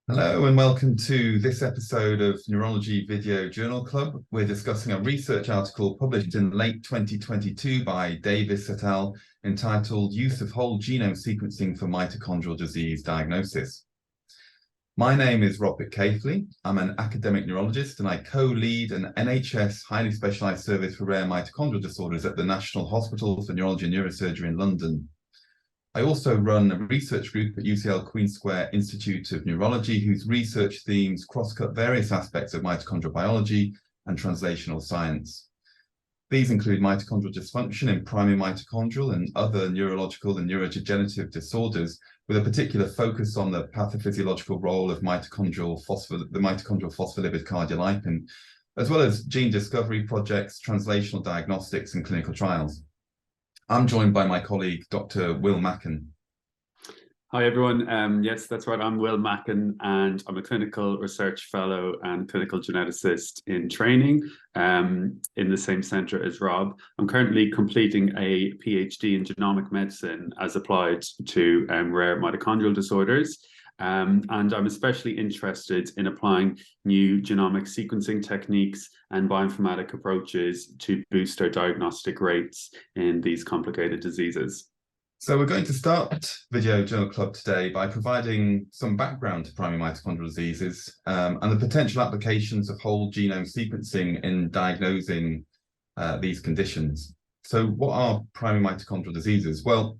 Hello and welcome to this episode of Neurology Video Journal Club. We're discussing a research article published in late 2022 by Davis et al. Entitled Use of Whole Genome Sequencing for Mitochondrial Disease Diagnosis. My name is Rob Pitceathly. I'm an academic neurologist and I co-lead an NHS highly specialised service for rare mitochondrial disorders at the National Hospital for Neurology and Neurosurgery in London. I also run a research group at UCL Queen Square Institute of Neurology, whose research themes cross-cut various aspects of mitochondrial biology and translational science. These include mitochondrial dysfunction in primary mitochondrial and other neurological and neurodegenerative disorders, with a particular focus on the pathophysiological role of the mitochondrial phospholipid cardiolipin, as well as gene discovery projects, translational diagnostics, and clinical trials. I'm joined by my colleague, Dr. Will Macken. Hi, everyone. Yes, that's right. I'm Will Macken, and I'm a clinical research fellow and clinical geneticist in training in the same centre as Rob. I'm currently completing a PhD in genomic medicine as applied to rare mitochondrial disorders. And I'm especially interested in applying new genomic sequencing techniques and bioinformatic approaches to boost our diagnostic rates in these complicated diseases. So we're going to start Video Journal Club today by providing some background to primary mitochondrial diseases and the potential applications of whole genome sequencing in diagnosing these conditions. So what are primary mitochondrial diseases? Well,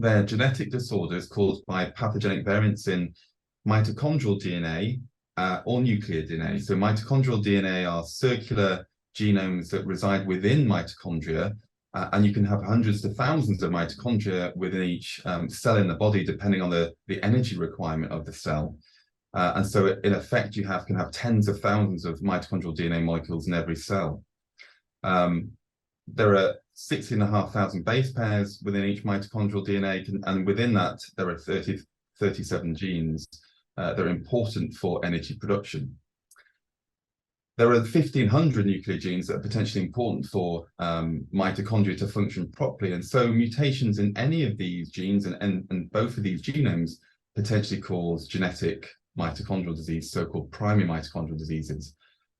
they're genetic disorders caused by pathogenic variants in mitochondrial DNA or nuclear DNA. So mitochondrial DNA are circular genomes that reside within mitochondria, and you can have hundreds to thousands of mitochondria within each cell in the body, depending on the energy requirement of the cell. And so in effect, you can have tens of thousands of mitochondrial DNA molecules in every cell. There are 60,500 base pairs within each mitochondrial DNA, and within that, there are 37 genes that are important for energy production. There are 1,500 nuclear genes that are potentially important for mitochondria to function properly, and so mutations in any of these genes and both of these genomes potentially cause genetic mitochondrial disease, so-called primary mitochondrial diseases.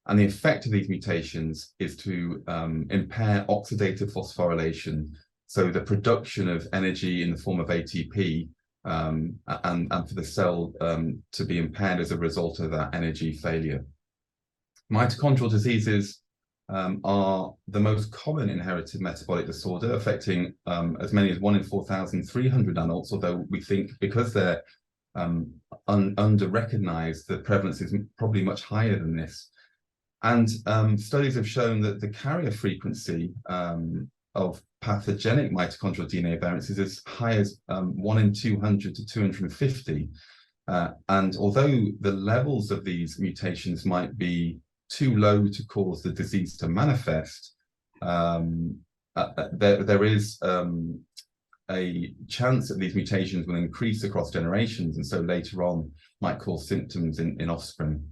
And the effect of these mutations is to impair oxidative phosphorylation, so the production of energy in the form of ATP, and for the cell to be impaired as a result of that energy failure. Mitochondrial diseases are the most common inherited metabolic disorder, affecting as many as 1 in 4,300 adults, although we think because they're under-recognized, the prevalence is probably much higher than this. And studies have shown that the carrier frequency of pathogenic mitochondrial DNA variants is as high as 1 in 200 to 250. And although the levels of these mutations might be too low to cause the disease to manifest, there is a chance that these mutations will increase across generations, and so later on might cause symptoms in offspring.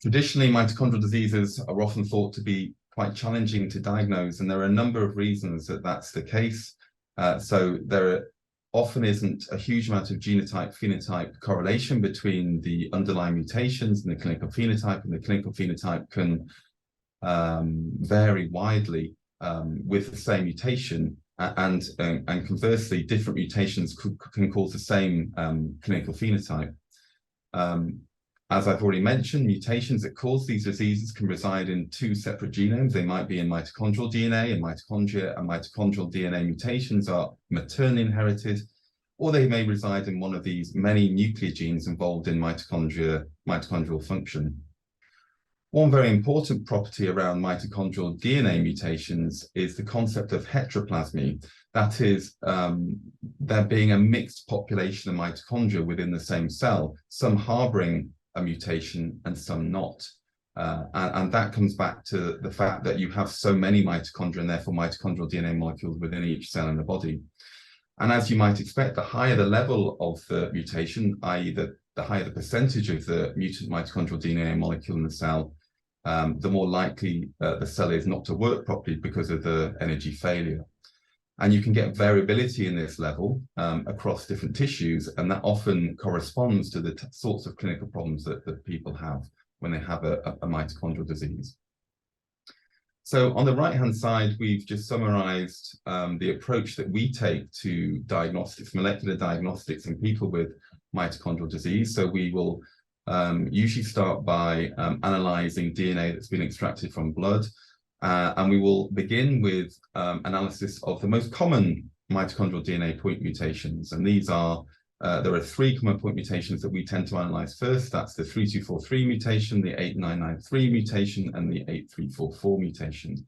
Traditionally, mitochondrial diseases are often thought to be quite challenging to diagnose, and there are a number of reasons that that's the case. So there often isn't a huge amount of genotype-phenotype correlation between the underlying mutations and the clinical phenotype, and the clinical phenotype can vary widely with the same mutation, and conversely, different mutations can cause the same clinical phenotype. As I've already mentioned, mutations that cause these diseases can reside in 2 separate genomes. They might be in mitochondrial DNA and mitochondria, and mitochondrial DNA mutations are maternally inherited, or they may reside in one of these many nuclear genes involved in mitochondrial function. One very important property around mitochondrial DNA mutations is the concept of heteroplasmy. That is, there being a mixed population of mitochondria within the same cell, some harboring a mutation and some not. And that comes back to the fact that you have so many mitochondria and therefore mitochondrial DNA molecules within each cell in the body. And as you might expect, the higher the level of the mutation, i.e. the higher the percentage of the mutant mitochondrial DNA molecule in the cell, the more likely the cell is not to work properly because of the energy failure. And you can get variability in this level across different tissues, and that often corresponds to the sorts of clinical problems that people have when they have a mitochondrial disease. So on the right-hand side, we've just summarized the approach that we take to diagnostics, molecular diagnostics in people with mitochondrial disease. So we will usually start by analyzing DNA that's been extracted from blood. And we will begin with analysis of the most common mitochondrial DNA point mutations. And these are, there are 3 common point mutations that we tend to analyze first. That's the 3243 mutation, the 8993 mutation, and the 8344 mutation.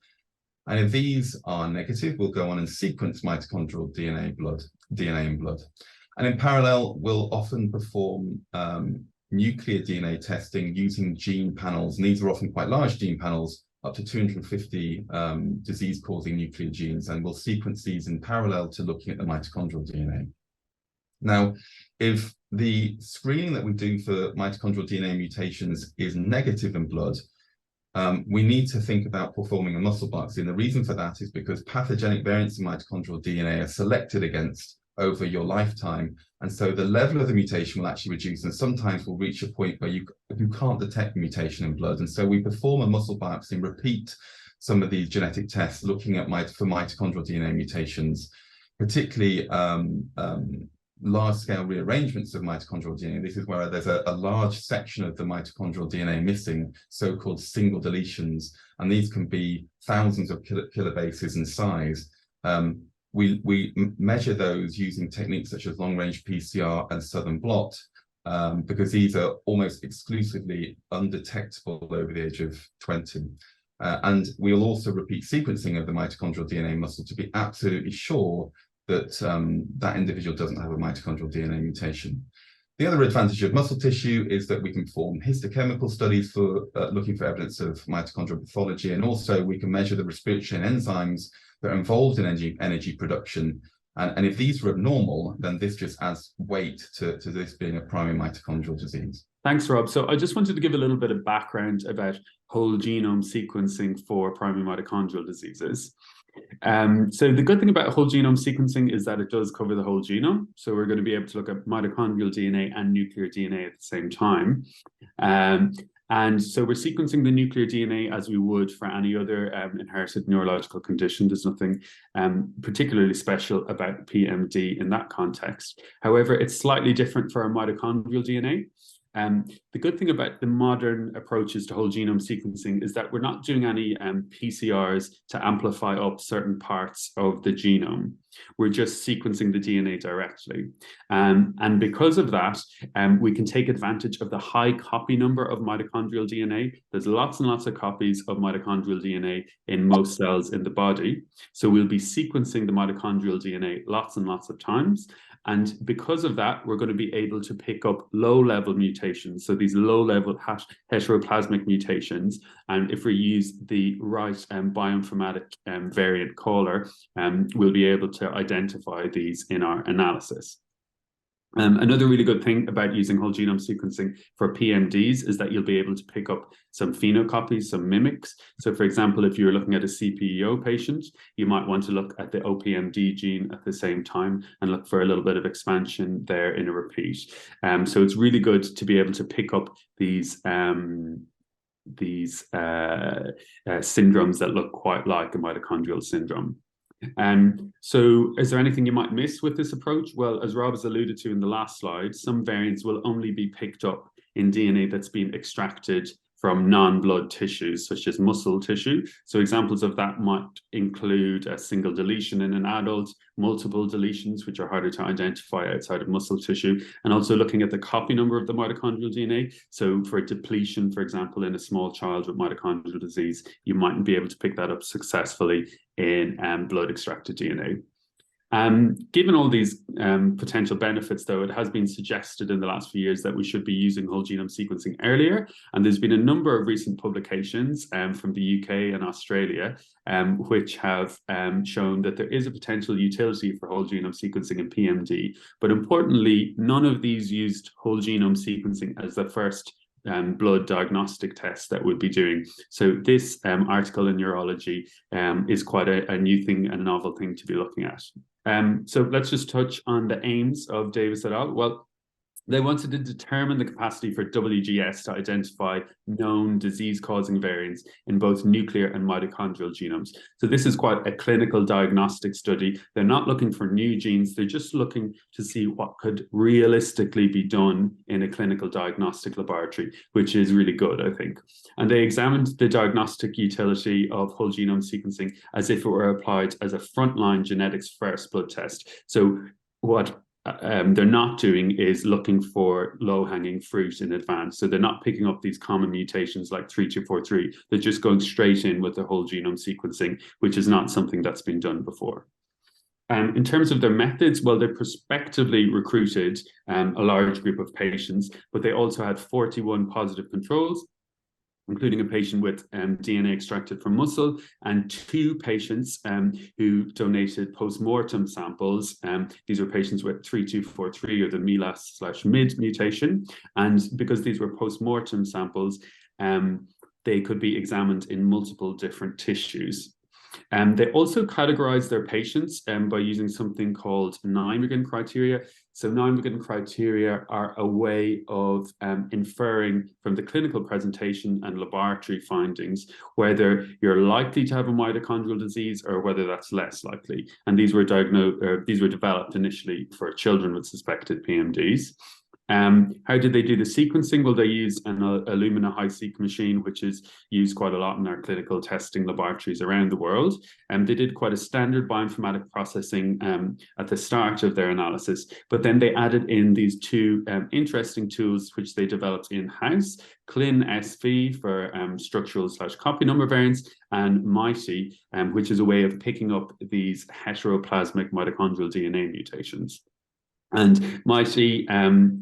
And if these are negative, we'll go on and sequence mitochondrial DNA in blood. And in parallel, we'll often perform nuclear DNA testing using gene panels. And these are often quite large gene panels, up to 250 disease-causing nuclear genes, and we'll sequence these in parallel to looking at the mitochondrial DNA. Now, if the screening that we do for mitochondrial DNA mutations is negative in blood, we need to think about performing a muscle biopsy. And the reason for that is because pathogenic variants in mitochondrial DNA are selected against over your lifetime. And so the level of the mutation will actually reduce, and sometimes will reach a point where you can't detect the mutation in blood. And so we perform a muscle biopsy and repeat some of these genetic tests looking at for mitochondrial DNA mutations, particularly large-scale rearrangements of mitochondrial DNA. This is where there's a large section of the mitochondrial DNA missing, so-called single deletions, and these can be thousands of kilobases in size. We measure those using techniques such as long-range PCR and Southern blot, because these are almost exclusively undetectable over the age of 20. And we'll also repeat sequencing of the mitochondrial DNA muscle to be absolutely sure that that individual doesn't have a mitochondrial DNA mutation. The other advantage of muscle tissue is that we can perform histochemical studies for looking for evidence of mitochondrial pathology, and also we can measure the respiratory enzymes that are involved in energy production. And if these are abnormal, then this just adds weight to this being a primary mitochondrial disease. Thanks, Rob. So I just wanted to give a little bit of background about whole genome sequencing for primary mitochondrial diseases. So the good thing about whole genome sequencing is that it does cover the whole genome. So we're going to be able to look at mitochondrial DNA and nuclear DNA at the same time. And so we're sequencing the nuclear DNA as we would for any other inherited neurological condition. There's nothing particularly special about PMD in that context. However, it's slightly different for our mitochondrial DNA. The good thing about the modern approaches to whole genome sequencing is that we're not doing any PCRs to amplify up certain parts of the genome. We're just sequencing the DNA directly. And because of that, we can take advantage of the high copy number of mitochondrial DNA. There's lots and lots of copies of mitochondrial DNA in most cells in the body. So we'll be sequencing the mitochondrial DNA lots and lots of times. And because of that, we're going to be able to pick up low-level mutations. So these low-level heteroplasmic mutations. And if we use the right bioinformatic variant caller, we'll be able to identify these in our analysis. Another really good thing about using whole genome sequencing for PMDs is that you'll be able to pick up some phenocopies, some mimics. So for example, if you're looking at a CPEO patient, you might want to look at the OPMD gene at the same time and look for a little bit of expansion there in a repeat. So it's really good to be able to pick up these syndromes that look quite like a mitochondrial syndrome. So is there anything you might miss with this approach? Well, as Rob has alluded to in the last slide, some variants will only be picked up in DNA that's been extracted from non-blood tissues, such as muscle tissue. So examples of that might include a single deletion in an adult, multiple deletions, which are harder to identify outside of muscle tissue, and also looking at the copy number of the mitochondrial DNA. So for a depletion, for example, in a small child with mitochondrial disease, you mightn't be able to pick that up successfully in blood extracted DNA. Given all these potential benefits, though, it has been suggested in the last few years that we should be using whole genome sequencing earlier. And there's been a number of recent publications from the UK and Australia, which have shown that there is a potential utility for whole genome sequencing in PMD. But importantly, none of these used whole genome sequencing as the first blood diagnostic tests that we'll be doing. So this article in Neurology is quite a new thing, a novel thing to be looking at. So let's just touch on the aims of Davis et al. Well, they wanted to determine the capacity for WGS to identify known disease-causing variants in both nuclear and mitochondrial genomes. So this is quite a clinical diagnostic study. They're not looking for new genes. They're just looking to see what could realistically be done in a clinical diagnostic laboratory, which is really good, I think. And they examined the diagnostic utility of whole genome sequencing as if it were applied as a frontline genetics first blood test. So what they're not doing is looking for low-hanging fruit in advance. So they're not picking up these common mutations like 3243. They're just going straight in with the whole genome sequencing, which is not something that's been done before. In terms of their methods, well, they prospectively recruited a large group of patients, but they also had 41 positive controls, including a patient with DNA extracted from muscle and 2 patients who donated post-mortem samples. These were patients with 3243 or the MELAS/MID mutation. And because these were post-mortem samples, they could be examined in multiple different tissues. They also categorized their patients by using something called Nijmegen criteria. So Nijmegen criteria are a way of inferring from the clinical presentation and laboratory findings whether you're likely to have a mitochondrial disease or whether that's less likely. And these were developed initially for children with suspected PMDs. How did they do the sequencing? Well, they used an Illumina high-seq machine, which is used quite a lot in our clinical testing laboratories around the world. They did quite a standard bioinformatic processing at the start of their analysis, but then they added in these 2 interesting tools which they developed in-house, ClinSV for structural/copy number variants, and MITI, which is a way of picking up these heteroplasmic mitochondrial DNA mutations. And MITI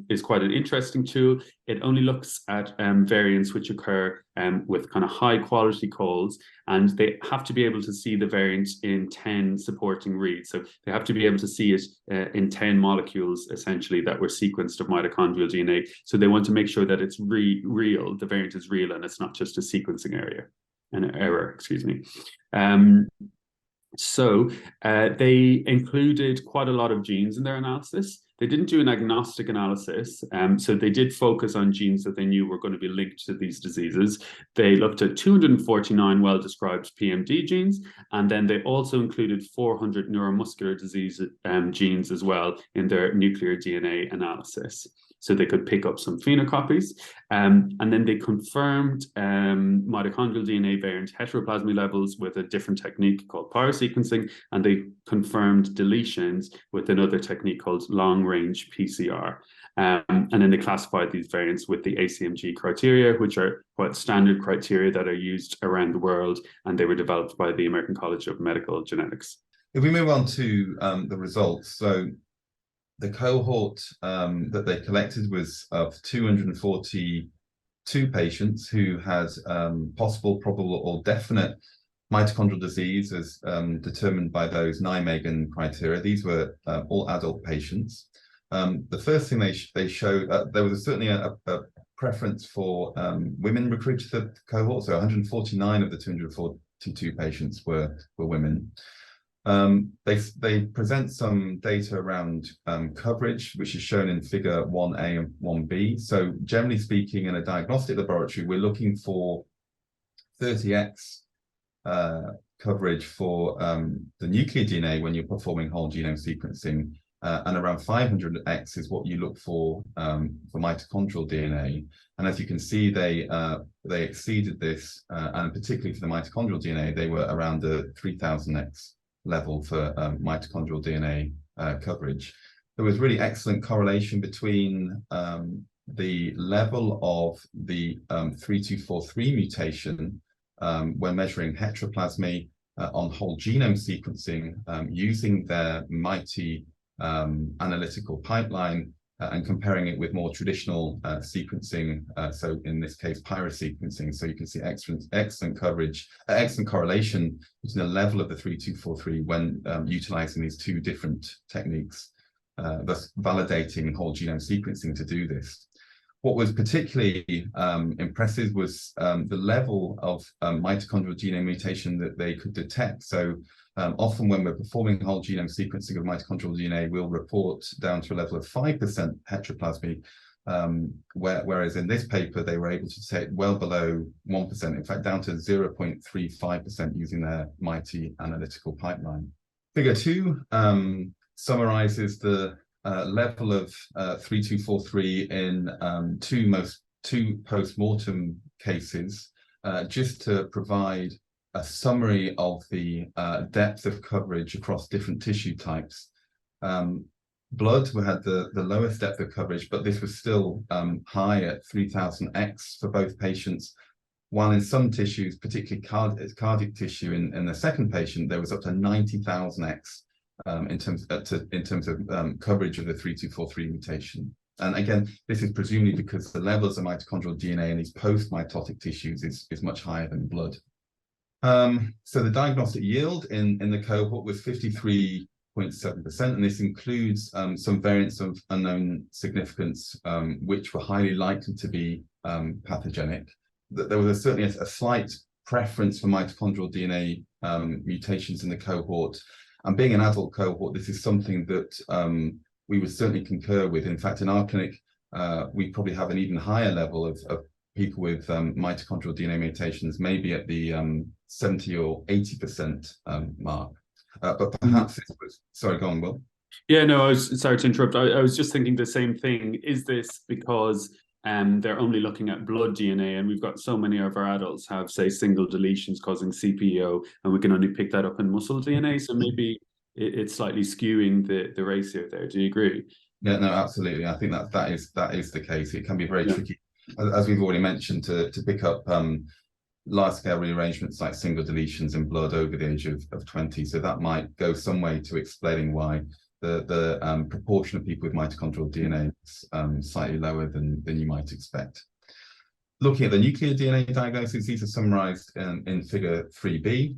is quite an interesting tool. It only looks at variants which occur with kind of high quality calls, and they have to be able to see the variant in 10 supporting reads. So they have to be able to see it in 10 molecules, essentially, that were sequenced of mitochondrial DNA. So they want to make sure that it's real, the variant is real, and it's not just a sequencing error, excuse me. So they included quite a lot of genes in their analysis. They didn't do an agnostic analysis, so they did focus on genes that they knew were going to be linked to these diseases. They looked at 249 well-described PMD genes, and then they also included 400 neuromuscular disease genes as well in their nuclear DNA analysis. So they could pick up some phenocopies. And then they confirmed mitochondrial DNA variant heteroplasmy levels with a different technique called pyrosequencing, and they confirmed deletions with another technique called long-range PCR. And then they classified these variants with the ACMG criteria, which are quite standard criteria that are used around the world, and they were developed by the American College of Medical Genetics. If we move on to the results, so the cohort that they collected was of 242 patients who had possible, probable, or definite mitochondrial disease as determined by those Nijmegen criteria. These were all adult patients. The first thing they showed, there was certainly a preference for women recruited to the cohort. So 149 of the 242 patients were women. They present some data around coverage, which is shown in figure 1A and 1B. So generally speaking, in a diagnostic laboratory, we're looking for 30x coverage for the nuclear DNA when you're performing whole genome sequencing, and around 500x is what you look for mitochondrial DNA. And as you can see, they exceeded this, and particularly for the mitochondrial DNA, they were around the 3000x level for mitochondrial DNA coverage. There was really excellent correlation between the level of the 3243 mutation when measuring heteroplasmy on whole genome sequencing using their MITI analytical pipeline and comparing it with more traditional sequencing, so in this case pyrosequencing. So you can see excellent coverage, excellent correlation between the level of the 3243 when utilizing these 2 different techniques, thus validating whole genome sequencing to do this. What was particularly impressive was the level of mitochondrial DNA mutation that they could detect. So often when we're performing whole genome sequencing of mitochondrial DNA, we'll report down to a level of 5% heteroplasmy, whereas in this paper, they were able to detect well below 1%, in fact, down to 0.35% using their MITI analytical pipeline. Figure 2 summarizes the level of 3243 in two post-mortem cases, just to provide a summary of the depth of coverage across different tissue types. Blood, we had the lowest depth of coverage, but this was still high at 3000x for both patients, while in some tissues, particularly cardiac tissue in the second patient, there was up to 90,000x in terms of coverage of the 3243 mutation. And again, this is presumably because the levels of mitochondrial DNA in these post-mitotic tissues is much higher than blood. So the diagnostic yield in the cohort was 53.7%, and this includes some variants of unknown significance, which were highly likely to be pathogenic. There was certainly a slight preference for mitochondrial DNA mutations in the cohort. And being an adult cohort, this is something that we would certainly concur with. In fact, in our clinic, we probably have an even higher level of people with mitochondrial DNA mutations, maybe at the 70 or 80% mark. But perhaps this was, sorry, go on, Will. Yeah, no, I was sorry to interrupt. I was just thinking the same thing. Is this because they're only looking at blood DNA, and we've got so many of our adults have, say, single deletions causing CPO, and we can only pick that up in muscle DNA, so maybe it's slightly skewing the ratio there. Do you agree? Yeah, no, absolutely. I think that is the case. It can be very tricky, as we've already mentioned, to pick up large-scale rearrangements like single deletions in blood over the age of 20. So that might go some way to explaining why the proportion of people with mitochondrial DNA is slightly lower than you might expect. Looking at the nuclear DNA diagnosis, these are summarized in figure 3b.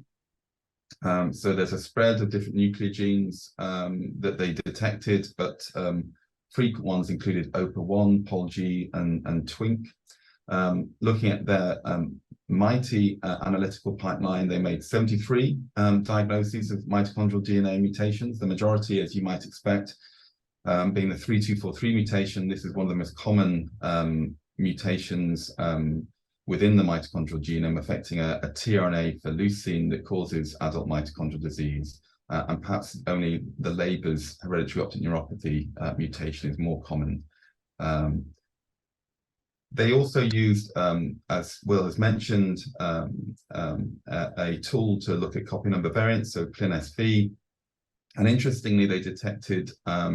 So there's a spread of different nuclear genes that they detected, but frequent ones included OPA1, POLG, and TWINK. Looking at their MITI analytical pipeline, they made 73 diagnoses of mitochondrial DNA mutations, the majority, as you might expect, being the 3243 mutation. This is one of the most common mutations within the mitochondrial genome, affecting a tRNA for leucine that causes adult mitochondrial disease. And perhaps only the Leber's hereditary optic neuropathy mutation is more common. They also used, as Will has mentioned, a tool to look at copy number variants, so ClinSV. And interestingly, they detected a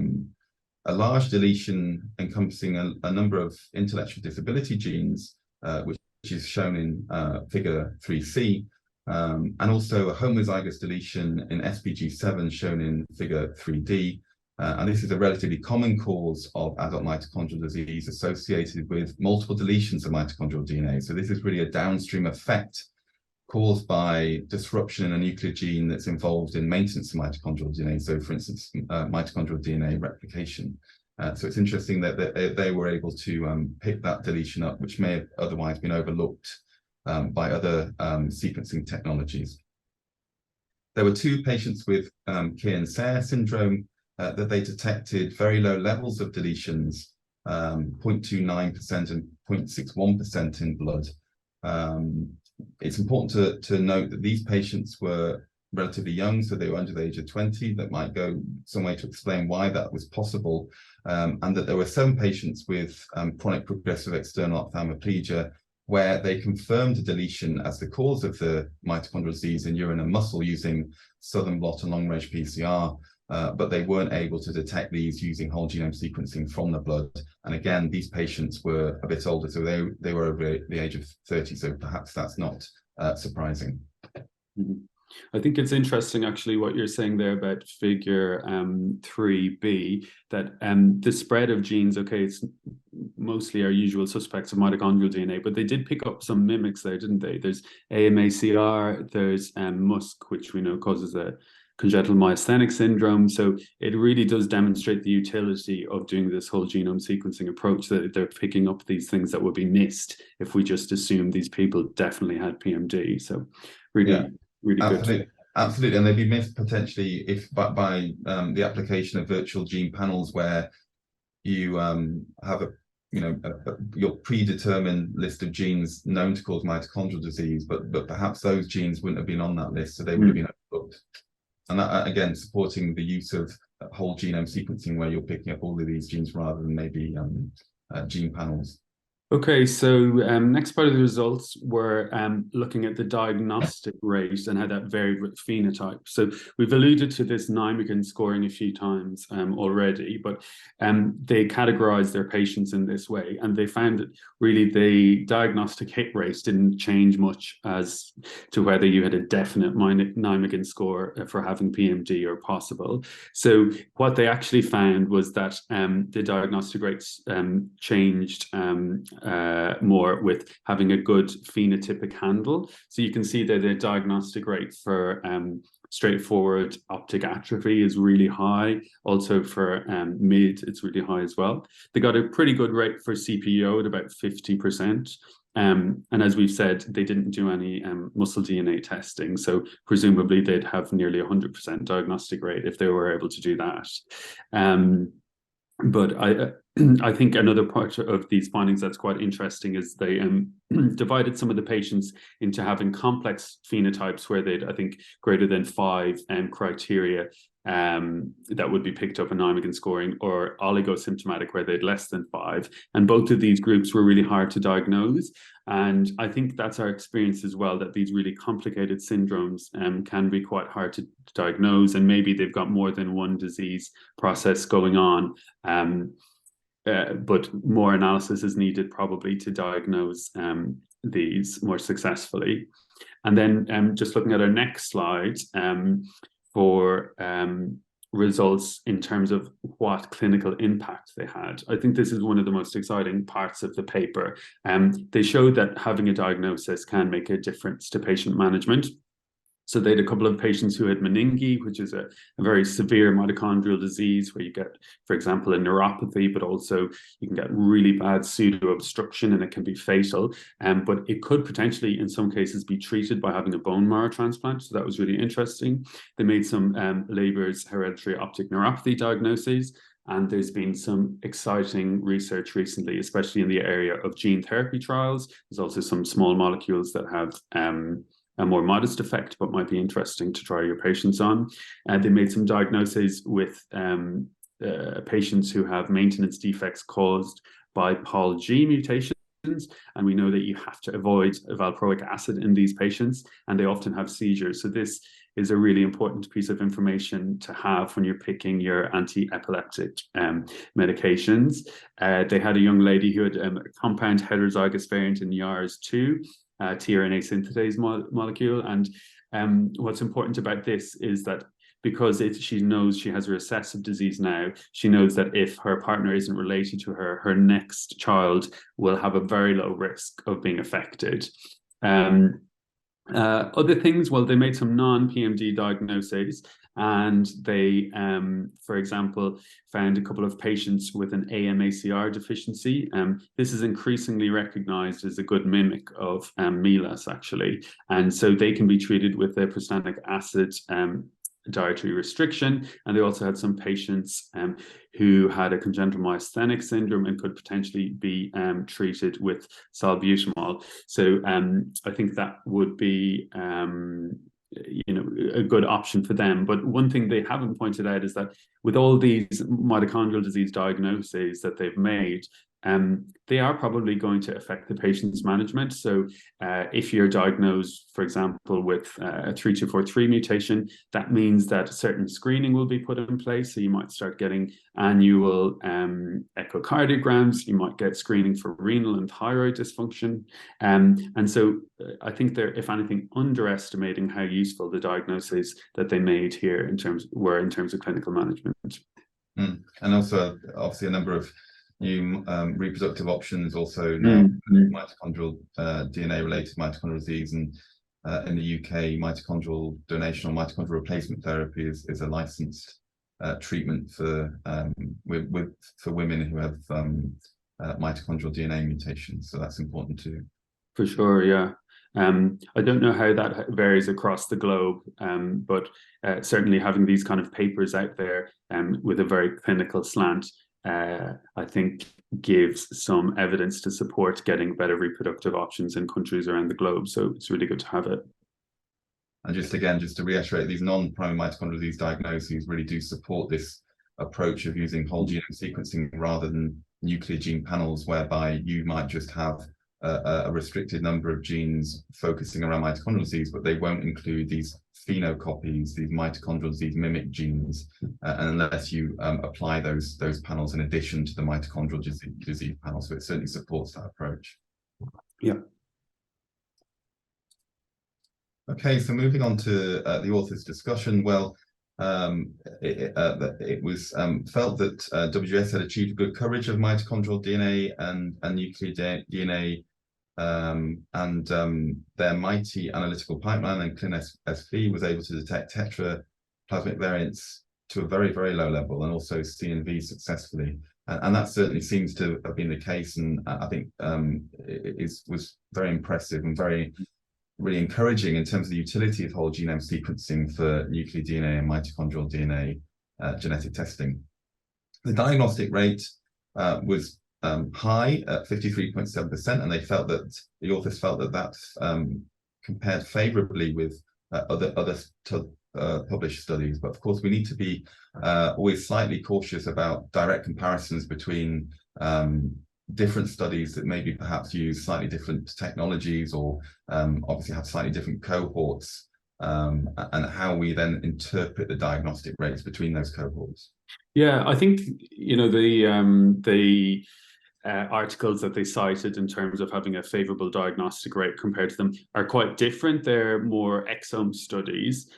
large deletion encompassing a number of intellectual disability genes, which is shown in figure 3C, and also a homozygous deletion in SPG7 shown in figure 3D. And this is a relatively common cause of adult mitochondrial disease associated with multiple deletions of mitochondrial DNA. So this is really a downstream effect caused by disruption in a nuclear gene that's involved in maintenance of mitochondrial DNA. So for instance, mitochondrial DNA replication. So it's interesting that they were able to pick that deletion up, which may have otherwise been overlooked by other sequencing technologies. There were 2 patients with Kearns-Sayre syndrome that they detected very low levels of deletions, 0.29% and 0.61% in blood. It's important to note that these patients were relatively young, so they were under the age of 20. That might go some way to explain why that was possible, and that there were 7 patients with chronic progressive external ophthalmoplegia, where they confirmed a deletion as the cause of the mitochondrial disease in urine and muscle using southern blot and long-range PCR. But they weren't able to detect these using whole genome sequencing from the blood. And again, these patients were a bit older, so they were over the age of 30, so perhaps that's not surprising. Mm-hmm. I think it's interesting, actually, what you're saying there about figure 3b, that the spread of genes, okay, it's mostly our usual suspects of mitochondrial DNA, but they did pick up some mimics there, didn't they? There's AMACR, there's MuSK, which we know causes a congenital myasthenic syndrome. So it really does demonstrate the utility of doing this whole genome sequencing approach, that they're picking up these things that would be missed if we just assume these people definitely had PMD. So really, really absolutely. good. Absolutely, and they'd be missed potentially if by the application of virtual gene panels, where you have your predetermined list of genes known to cause mitochondrial disease, but perhaps those genes wouldn't have been on that list, so they would have been overlooked. And that, again, supporting the use of whole genome sequencing, where you're picking up all of these genes rather than maybe gene panels. Okay, so next part of the results were looking at the diagnostic rate and how that varied with phenotype. So we've alluded to this Macken scoring a few times already, but they categorized their patients in this way, and they found that really the diagnostic hit rate didn't change much as to whether you had a definite Macken score for having PMD or possible. So what they actually found was that the diagnostic rates changed more with having a good phenotypic handle. So you can see that the diagnostic rate for straightforward optic atrophy is really high. Also for MID, it's really high as well. They got a pretty good rate for CPO at about 50%. And as we've said, they didn't do any muscle DNA testing. So presumably they'd have nearly 100% diagnostic rate if they were able to do that. But I think another part of these findings that's quite interesting is they divided some of the patients into having complex phenotypes where they'd, I think, greater than 5 criteria that would be picked up in Macken scoring, or oligosymptomatic where they'd less than 5. And both of these groups were really hard to diagnose. And I think that's our experience as well, that these really complicated syndromes can be quite hard to diagnose, and maybe they've got more than one disease process going on. But more analysis is needed probably to diagnose these more successfully. And then just looking at our next slide for results in terms of what clinical impact they had. I think this is one of the most exciting parts of the paper. They showed that having a diagnosis can make a difference to patient management. So they had a couple of patients who had meningi, which is a very severe mitochondrial disease where you get, for example, a neuropathy, but also you can get really bad pseudo-obstruction and it can be fatal. But it could potentially, in some cases, be treated by having a bone marrow transplant. So that was really interesting. They made some Leber's hereditary optic neuropathy diagnoses. And there's been some exciting research recently, especially in the area of gene therapy trials. There's also some small molecules that have a more modest effect, but might be interesting to try your patients on. They made some diagnoses with patients who have maintenance defects caused by POLG mutations. And we know that you have to avoid valproic acid in these patients, and they often have seizures. So this is a really important piece of information to have when you're picking your anti-epileptic medications. They had a young lady who had a compound heterozygous variant in YARS2, tRNA synthetase molecule. And what's important about this is that because she knows she has a recessive disease now, she knows that if her partner isn't related to her, her next child will have a very low risk of being affected. Other things, well, they made some non-PMD diagnoses, and they, for example, found a couple of patients with an AMACR deficiency. This is increasingly recognized as a good mimic of MELAS, actually. And so they can be treated with a prostanoic acid dietary restriction. And they also had some patients who had a congenital myasthenic syndrome and could potentially be treated with salbutamol. So I think that would be a good option for them. But one thing they haven't pointed out is that with all these mitochondrial disease diagnoses that they've made, they are probably going to affect the patient's management. So if you're diagnosed, for example, with a 3243 mutation, that means that certain screening will be put in place. So you might start getting annual echocardiograms, you might get screening for renal and thyroid dysfunction. And so I think they're, if anything, underestimating how useful the diagnoses that they made here in terms of clinical management. And also, obviously, a number of new reproductive options, also now mitochondrial DNA-related mitochondrial disease, and in the UK, mitochondrial donation or mitochondrial replacement therapy is a licensed treatment for for women who have mitochondrial DNA mutations. So that's important too. For sure, yeah. I don't know how that varies across the globe, but certainly having these kind of papers out there with a very clinical slant, I think gives some evidence to support getting better reproductive options in countries around the globe. So it's really good to have it. And just to reiterate, these non-primary mitochondrial disease diagnoses really do support this approach of using whole genome sequencing rather than nuclear gene panels, whereby you might just have a restricted number of genes focusing around mitochondrial disease, but they won't include these phenocopies, these mitochondrial disease mimic genes, unless you apply those panels in addition to the mitochondrial disease panel. So it certainly supports that approach. Yeah. Okay, so moving on to the author's discussion. Well, it was felt that WS had achieved good coverage of mitochondrial DNA and nuclear DNA, and their mighty analytical pipeline and ClinSV was able to detect tetraplasmic variants to a very, very low level, and also CNV successfully. And that certainly seems to have been the case, and I think it was very impressive and really encouraging in terms of the utility of whole genome sequencing for nuclear DNA and mitochondrial DNA genetic testing. The diagnostic rate was high at 53.7%, and the authors felt that compared favorably with other published studies. But of course, we need to be always slightly cautious about direct comparisons between different studies that maybe perhaps use slightly different technologies, or obviously have slightly different cohorts, and how we then interpret the diagnostic rates between those cohorts. Yeah, I think, you know, the articles that they cited in terms of having a favorable diagnostic rate compared to them are quite different. They're more exome studies,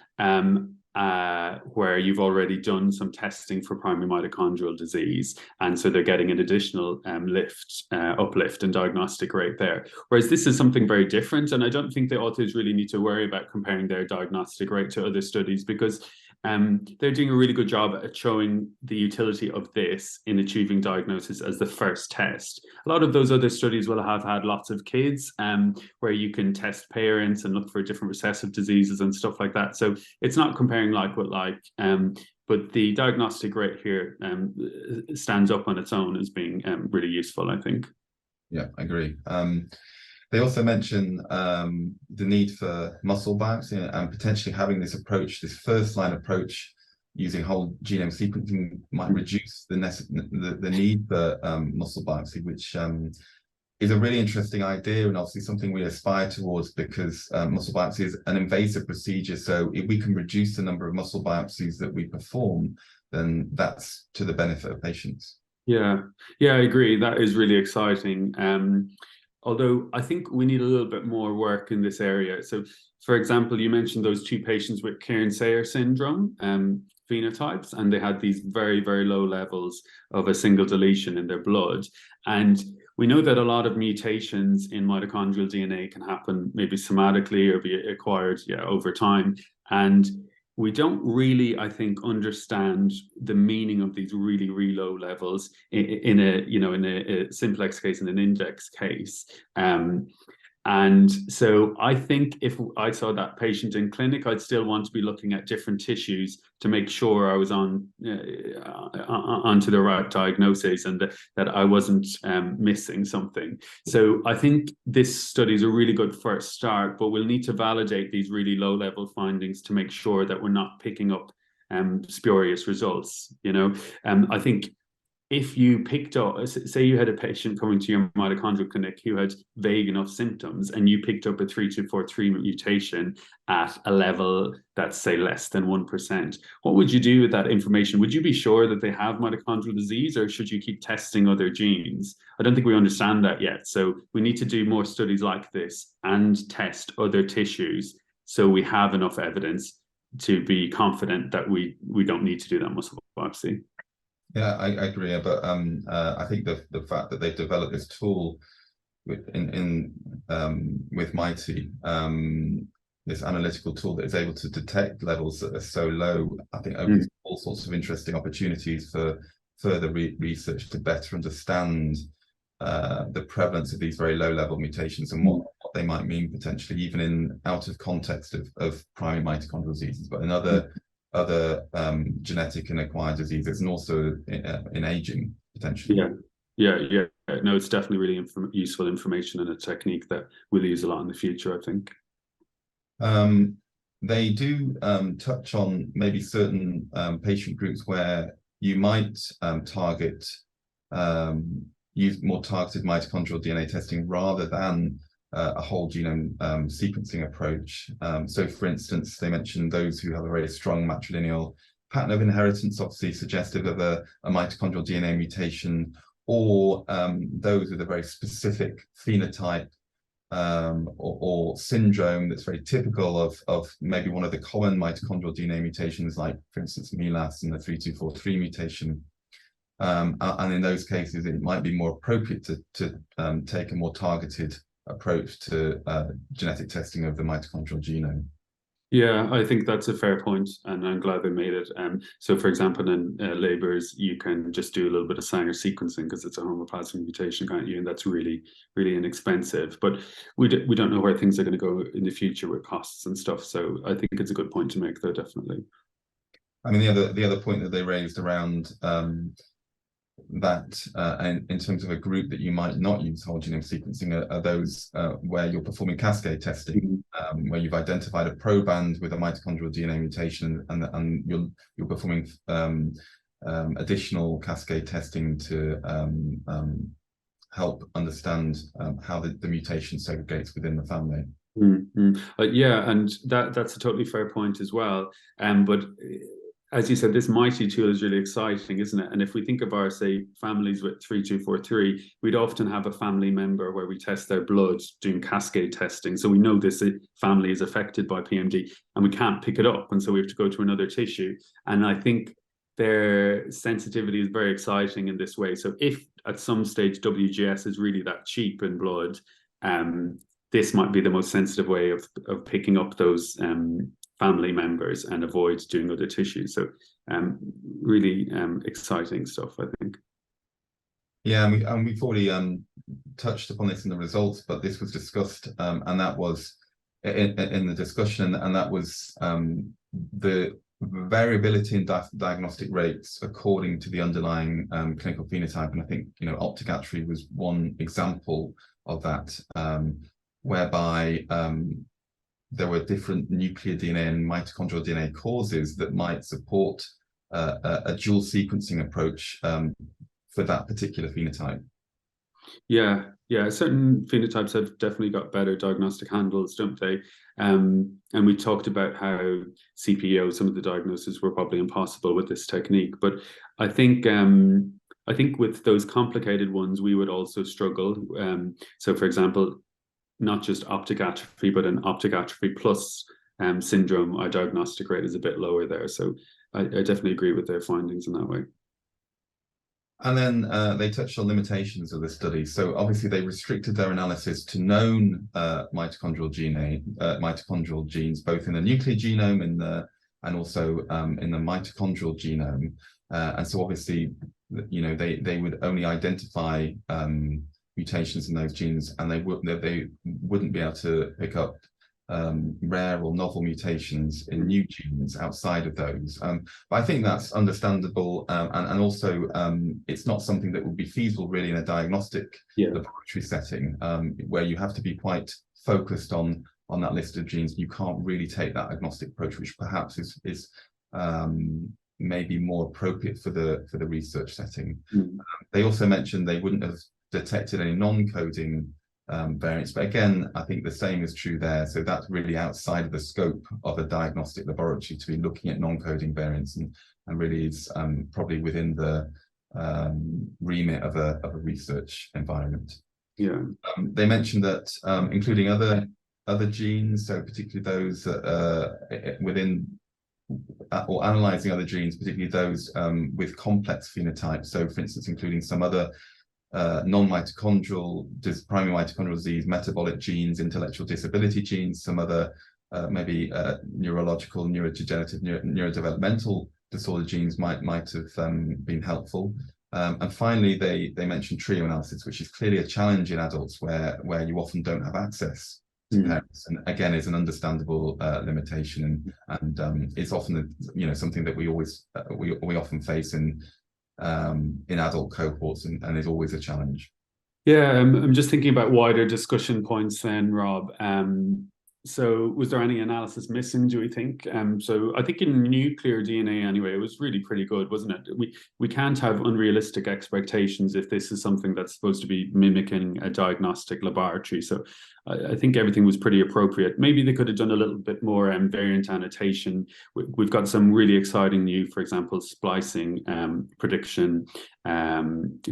where you've already done some testing for primary mitochondrial disease, and so they're getting an additional uplift in diagnostic rate there. Whereas this is something very different, and I don't think the authors really need to worry about comparing their diagnostic rate to other studies, because they're doing a really good job at showing the utility of this in achieving diagnosis as the first test. A lot of those other studies will have had lots of kids, where you can test parents and look for different recessive diseases and stuff like that. So it's not comparing like with like, but the diagnostic rate here stands up on its own as being really useful, I think. Yeah, I agree. They also mention the need for muscle biopsy, and potentially having this approach, this first-line approach using whole genome sequencing, might reduce the need for muscle biopsy, which is a really interesting idea, and obviously something we aspire towards, because muscle biopsy is an invasive procedure. So if we can reduce the number of muscle biopsies that we perform, then that's to the benefit of patients. Yeah, I agree. That is really exciting. Although I think we need a little bit more work in this area. So, for example, you mentioned those two patients with Kearns-Sayre syndrome phenotypes, and they had these very, very low levels of a single deletion in their blood. And we know that a lot of mutations in mitochondrial DNA can happen maybe somatically or be acquired over time. And we don't really, I think, understand the meaning of these really, really low levels in a simplex case and an index case. And so I think if I saw that patient in clinic, I'd still want to be looking at different tissues to make sure I was onto the right diagnosis, and that I wasn't missing something. So I think this study is a really good first start, but we'll need to validate these really low level findings to make sure that we're not picking up spurious results. I think if you picked up, say you had a patient coming to your mitochondrial clinic who had vague enough symptoms, and you picked up a 3243 mutation at a level that's, say, less than 1%, what would you do with that information? Would you be sure that they have mitochondrial disease, or should you keep testing other genes? I don't think we understand that yet. So we need to do more studies like this and test other tissues, so we have enough evidence to be confident that we don't need to do that muscle biopsy. Yeah, I agree, but I think the fact that they've developed this tool with MITI this analytical tool that is able to detect levels that are so low, I think opens all sorts of interesting opportunities for further research to better understand the prevalence of these very low-level mutations and what they might mean potentially, even in out of context of primary mitochondrial diseases, but in other genetic and acquired diseases, and also in aging potentially. Yeah. No, it's definitely really useful information and a technique that we'll use a lot in the future, I think. They do touch on maybe certain patient groups where you might target use more targeted mitochondrial DNA testing rather than a whole genome sequencing approach. So for instance, they mentioned those who have a very strong matrilineal pattern of inheritance, obviously suggestive of a mitochondrial DNA mutation, or those with a very specific phenotype or syndrome that's very typical of maybe one of the common mitochondrial DNA mutations, like for instance MELAS and the 3243 mutation. And in those cases, it might be more appropriate to take a more targeted approach to genetic testing of the mitochondrial genome. Yeah, I think that's a fair point, and I'm glad they made it. So, for example, in Labour's, you can just do a little bit of Sanger sequencing because it's a homoplasmic mutation, can't you? And that's really, really inexpensive. But we don't know where things are going to go in the future with costs and stuff. So I think it's a good point to make, though, definitely. I mean, the other point that they raised around that in terms of a group that you might not use whole genome sequencing are those where you're performing cascade testing, where you've identified a proband with a mitochondrial DNA mutation, and you're performing additional cascade testing to help understand how the mutation segregates within the family. Yeah, and that's a totally fair point as well. But as you said, this Mighty tool is really exciting, isn't it? And if we think of our, say, families with 3243, we'd often have a family member where we test their blood doing cascade testing. So we know this family is affected by PMD and we can't pick it up. And so we have to go to another tissue. And I think their sensitivity is very exciting in this way. So if at some stage WGS is really that cheap in blood, this might be the most sensitive way of picking up those family members and avoid doing other tissues. So really exciting stuff, I think. Yeah, and we've already touched upon this in the results, but this was discussed, and that was in the discussion, and that was the variability in diagnostic rates according to the underlying clinical phenotype. And I think, optic atrophy was one example of that, whereby there were different nuclear DNA and mitochondrial DNA causes that might support a dual sequencing approach for that particular phenotype. Yeah, certain phenotypes have definitely got better diagnostic handles, don't they? And we talked about how CPO, some of the diagnoses were probably impossible with this technique. But I think with those complicated ones, we would also struggle. So, for example, not just optic atrophy, but an optic atrophy plus syndrome, our diagnostic rate is a bit lower there. So I definitely agree with their findings in that way. And then they touched on limitations of the study. So obviously they restricted their analysis to known mitochondrial genes, both in the nuclear genome and also in the mitochondrial genome. And so obviously, they would only identify mutations in those genes, and they wouldn't be able to pick up rare or novel mutations in new genes outside of those. But I think that's understandable, and also it's not something that would be feasible really in a diagnostic laboratory setting, where you have to be quite focused on that list of genes. You can't really take that agnostic approach, which perhaps is maybe more appropriate for the research setting. They also mentioned they wouldn't have detected any non-coding variants, but again, I think the same is true there. So that's really outside of the scope of a diagnostic laboratory to be looking at non-coding variants, and really is probably within the remit of a research environment. They mentioned that including other genes, so particularly those within or analyzing other genes, particularly those with complex phenotypes. So for instance, including some other non-mitochondrial, primary mitochondrial disease, metabolic genes, intellectual disability genes, some other maybe neurological, neurodegenerative, neurodevelopmental disorder genes might have been helpful. And finally, they mentioned trio analysis, which is clearly a challenge in adults where you often don't have access to parents, and again is an understandable limitation, and it's often something that we often face in adult cohorts, and is always a challenge. Yeah, I'm just thinking about wider discussion points then, Rob. So was there any analysis missing, do we think? So I think in nuclear DNA anyway, it was really pretty good, wasn't it? We can't have unrealistic expectations if this is something that's supposed to be mimicking a diagnostic laboratory. So I think everything was pretty appropriate. Maybe they could have done a little bit more variant annotation. We've got some really exciting new, for example, splicing prediction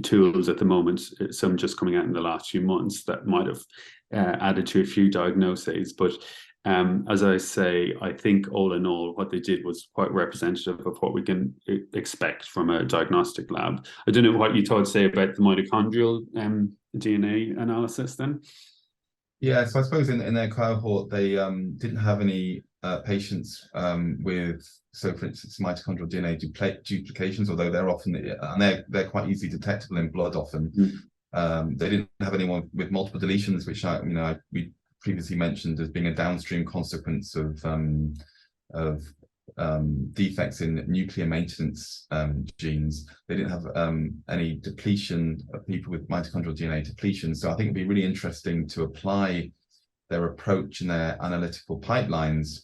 tools at the moment, some just coming out in the last few months that might have added to a few diagnoses. But as I say, I think all in all, what they did was quite representative of what we can expect from a diagnostic lab. I don't know what you thought, say, about the mitochondrial DNA analysis then. Yeah, so I suppose in their cohort, they didn't have any patients with, so for instance, mitochondrial DNA duplications, although they're often, and they're quite easily detectable in blood often. They didn't have anyone with multiple deletions, which we previously mentioned as being a downstream consequence of defects in nuclear maintenance genes. They didn't have any depletion of people with mitochondrial DNA depletion. So I think it'd be really interesting to apply their approach and their analytical pipelines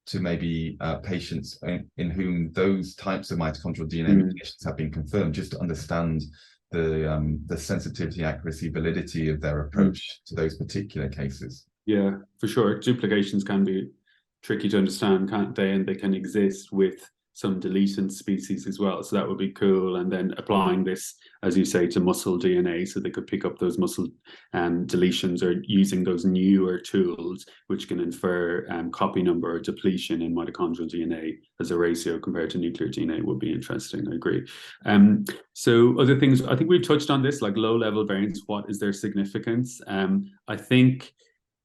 to maybe patients in whom those types of mitochondrial DNA mutations have been confirmed, just to understand the sensitivity, accuracy, validity of their approach to those particular cases. Yeah, for sure. Duplications can be tricky to understand, can't they? And they can exist with some deleted species as well. So that would be cool. And then applying this, as you say, to muscle DNA, so they could pick up those muscle deletions, or using those newer tools, which can infer copy number or depletion in mitochondrial DNA as a ratio compared to nuclear DNA, would be interesting. I agree. So other things, I think we've touched on this, like low-level variants. What is their significance? I think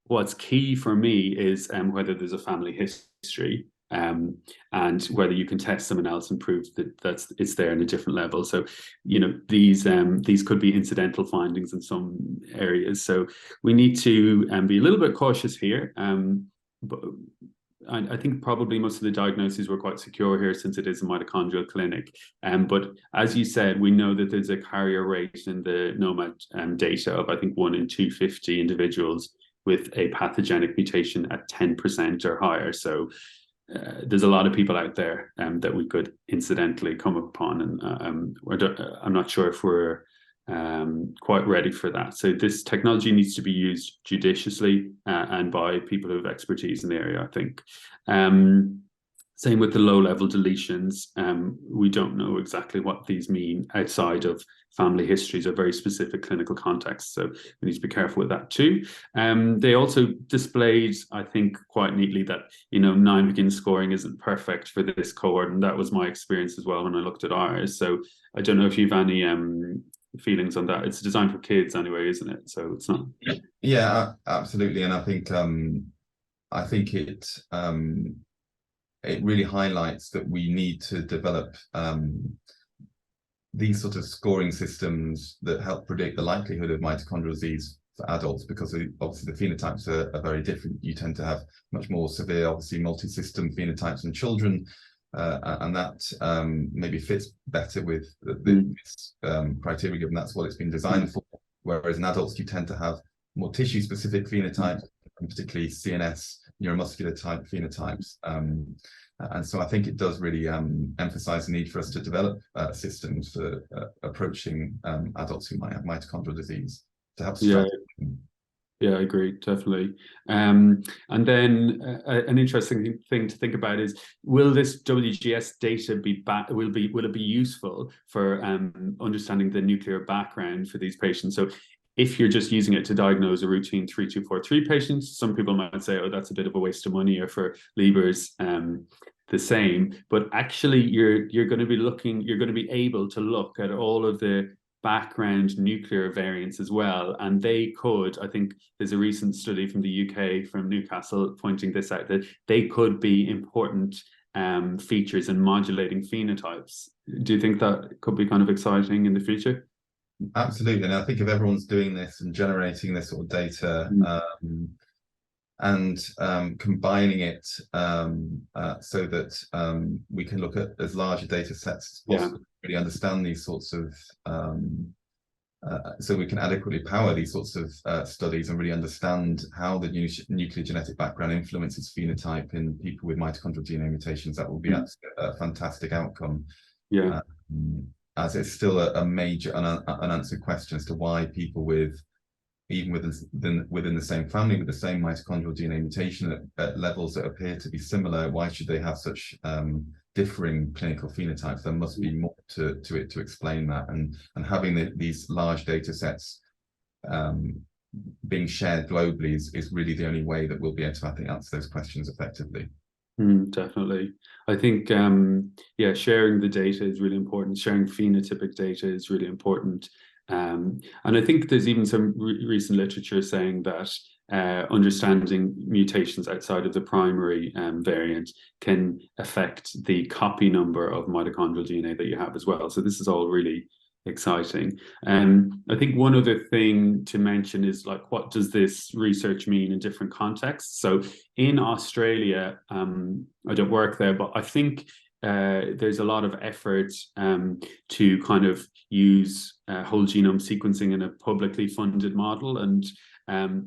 what's key for me is whether there's a family history, and whether you can test someone else and prove that it's there in a different level. So, these could be incidental findings in some areas. So we need to be a little bit cautious here. But I think probably most of the diagnoses were quite secure here, since it is a mitochondrial clinic. But as you said, we know that there's a carrier rate in the NOMAD data of, I think, 1 in 250 individuals with a pathogenic mutation at 10% or higher. So there's a lot of people out there that we could incidentally come upon, and I'm not sure if we're quite ready for that. So this technology needs to be used judiciously and by people who have expertise in the area, I think. Same with the low-level deletions. We don't know exactly what these mean outside of family histories or very specific clinical contexts. So we need to be careful with that too. They also displayed, I think, quite neatly that, 9 begin scoring isn't perfect for this cohort. And that was my experience as well when I looked at ours. So I don't know if you've any feelings on that. It's designed for kids anyway, isn't it? So it's not. Yeah, absolutely. And I think it really highlights that we need to develop these sort of scoring systems that help predict the likelihood of mitochondrial disease for adults, because obviously the phenotypes are very different. You tend to have much more severe, obviously, multi-system phenotypes in children, and that maybe fits better with this criteria, given that's what it's been designed for. Whereas in adults, you tend to have more tissue-specific phenotypes, and particularly CNS, neuromuscular type phenotypes. And so I think it does really emphasize the need for us to develop systems for approaching adults who might have mitochondrial disease to help start. Yeah, I agree, definitely. And then an interesting thing to think about is, will this WGS data will it be useful for understanding the nuclear background for these patients? So if you're just using it to diagnose a routine 3243 patient, some people might say, oh, that's a bit of a waste of money, or for Lieber's the same. But actually, you're going to be able to look at all of the background nuclear variants as well, and they could, I think there's a recent study from the UK, from Newcastle, pointing this out, that they could be important features in modulating phenotypes. Do you think that could be kind of exciting in the future? Absolutely, and I think if everyone's doing this and generating this sort of data and combining it so that we can look at as large a data sets as possible, really understand these sorts of so we can adequately power these sorts of studies and really understand how the nuclear genetic background influences phenotype in people with mitochondrial DNA mutations. That will be a fantastic outcome. As it's still a major unanswered question as to why people with, even within the same family with the same mitochondrial DNA mutation at levels that appear to be similar, why should they have such differing clinical phenotypes? There must be more to it to explain that, and having these large data sets being shared globally is really the only way that we'll be able to, I think, answer those questions effectively. Definitely. I think, sharing the data is really important. Sharing phenotypic data is really important. And I think there's even some recent literature saying that understanding mutations outside of the primary variant can affect the copy number of mitochondrial DNA that you have as well. So this is all really exciting. I think one other thing to mention is, like, what does this research mean in different contexts? So in Australia, I don't work there, but I think there's a lot of effort to kind of use whole genome sequencing in a publicly funded model, and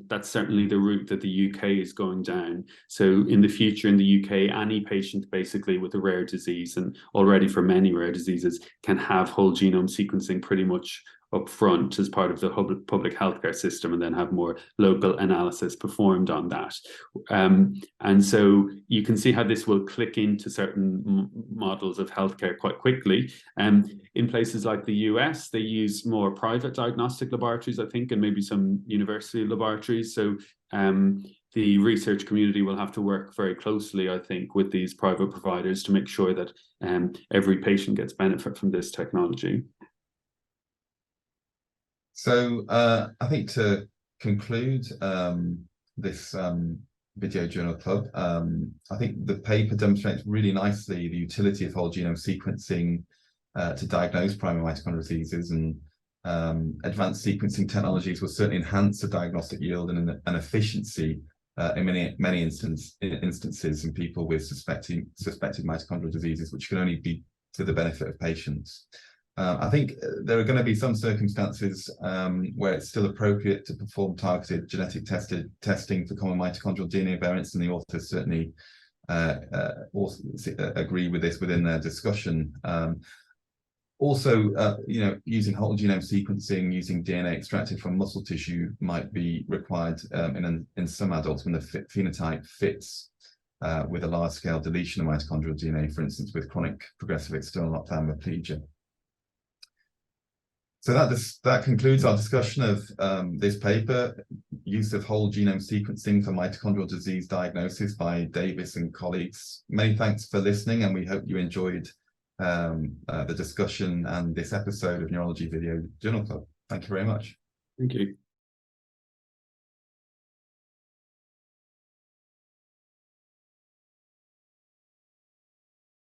that's certainly the route that the UK is going down. So in the future in the UK, any patient basically with a rare disease, and already for many rare diseases, can have whole genome sequencing pretty much up front as part of the public healthcare system, and then have more local analysis performed on that. And so you can see how this will click into certain models of healthcare quite quickly. In places like the US, they use more private diagnostic laboratories, I think, and maybe some university laboratories. So the research community will have to work very closely, I think, with these private providers to make sure that every patient gets benefit from this technology. So I think to conclude this video journal club, I think the paper demonstrates really nicely the utility of whole genome sequencing to diagnose primary mitochondrial diseases, and advanced sequencing technologies will certainly enhance the diagnostic yield and efficiency in many instances in people with suspected mitochondrial diseases, which can only be to the benefit of patients. I think there are going to be some circumstances where it's still appropriate to perform targeted genetic testing for common mitochondrial DNA variants, and the authors certainly also agree with this within their discussion. Also, using whole genome sequencing, using DNA extracted from muscle tissue might be required in some adults when the phenotype fits with a large-scale deletion of mitochondrial DNA, for instance, with chronic progressive external ophthalmoplegia. So that concludes our discussion of this paper, use of whole genome sequencing for mitochondrial disease diagnosis by Davis and colleagues. Many thanks for listening, and we hope you enjoyed the discussion and this episode of Neurology Video Journal Club. Thank you very much. Thank you.